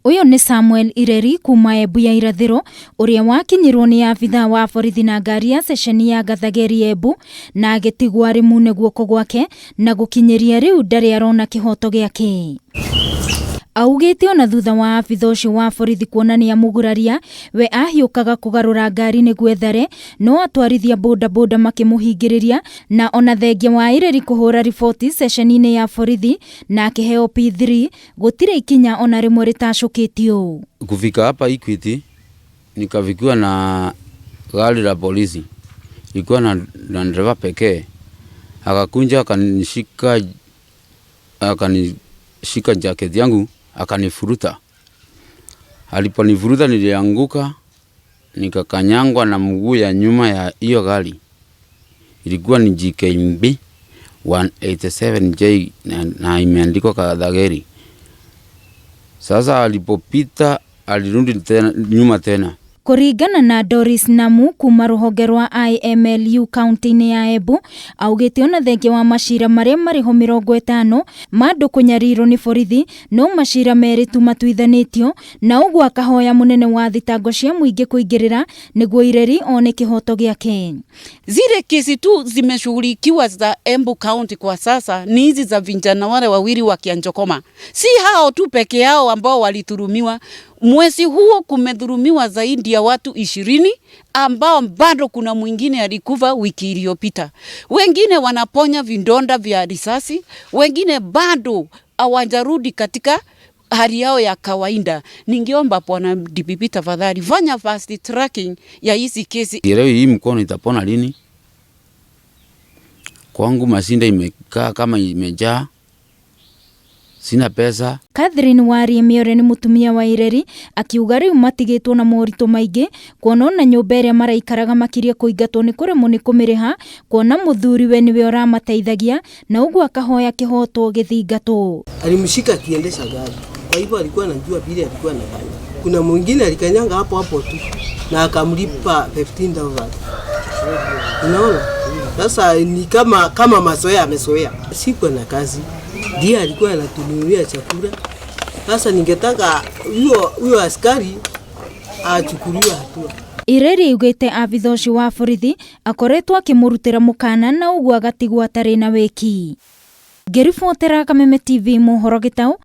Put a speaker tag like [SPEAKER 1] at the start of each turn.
[SPEAKER 1] Uyo ni Samuel Ireri kuma Embu ya irathiro uria wakinyirwo ni abitha wa borithi na ngari ya ceceni ya Gathageri Embu na agitigwo ari mune guoko gwake na gukinyiria riu ndari arona kihoto giake. Augite ona thutha wa abitha ucio wa borithi kuonania muguraria we ahiukaga kugarura ngari niguo ethare no atwarithia boda makimuhingiriria na ona thengia wa Ireri kuhura riboti ceceni-ini ya borithi na akiheo P3 gutire ikinya ona rimwe ritacukitio.
[SPEAKER 2] Kufika hapa Equity nikafikiwa na gari la polisi, ilikuwa na dereva pekee, akakunja akanishika jacket yangu akanifuruta. Aliponifuruta nilianguka, nikakanyangwa na mguu ya nyuma ya hiyo gari. Ilikuwa ni GKMB 187J na imeandikwa Gathageri. Sasa alipopita alirudi nyuma tena.
[SPEAKER 1] Kuringana na Doris Namu kuma ruhonge rwa IMLU kaunti-ini ya Embu, augite ona thengia wa macira maria mariho 50 mandu kunyarirwo ni borithi no macira meri tu matuithanitio na uguo akahoya munene wa thitango cia muingi kuingirira niguo Ireri one kihoto giake.
[SPEAKER 3] Zile kesi tu zimeshughulikiwa za Embu County kwa sasa ni hizi za vijana wale wawili wa Kianjokoma. Si hao tu peke yao ambao waliturumiwa. Mwezi huo kumedhurumiwa zaidi ya watu 20 ambao bado kuna mwingine alikufa wiki iliyopita. Wengine wanaponya vidonda vya risasi, wengine bado hawajarudi katika hali yao ya kawaida. Ningeomba Bwana DPP tafadhali fanya fast tracking ya hizi kesi.
[SPEAKER 2] Leo hii mkono itapona lini? Kwangu mashinda imekaa kama imejaa. Sina pesa.
[SPEAKER 1] Catherine Wari Miore ni mutumia wa Ireri akiuga riu matigitwo na morito maingi kuona na nyumba iria maraikaraga makiria kuingatwo ni kuremwo ni kumiriha kuona muthuri we niwe uramateithagia na uguo akahoya kihoto githingatwo.
[SPEAKER 4] Alimshika akiendesha gari, kwa hivyo alikuwa anajua vile alikuwa anafanya. Kuna mwingine alikanyanga hapo tu na akamlipa 15,000. Unaona? Sasa ni kama mazoea amezoea. Sikuwa na kazi. Ndiye alikuwa anatununulia chakula. Sasa ningetaka huyo askari achukuliwe hatua.
[SPEAKER 1] Ireri ugite abitha ucio wa borithi akoretwo akimurutira mukana na uguo agatigwo atari na wiki. Ngiribotera Kameme TV mohoro Gitau.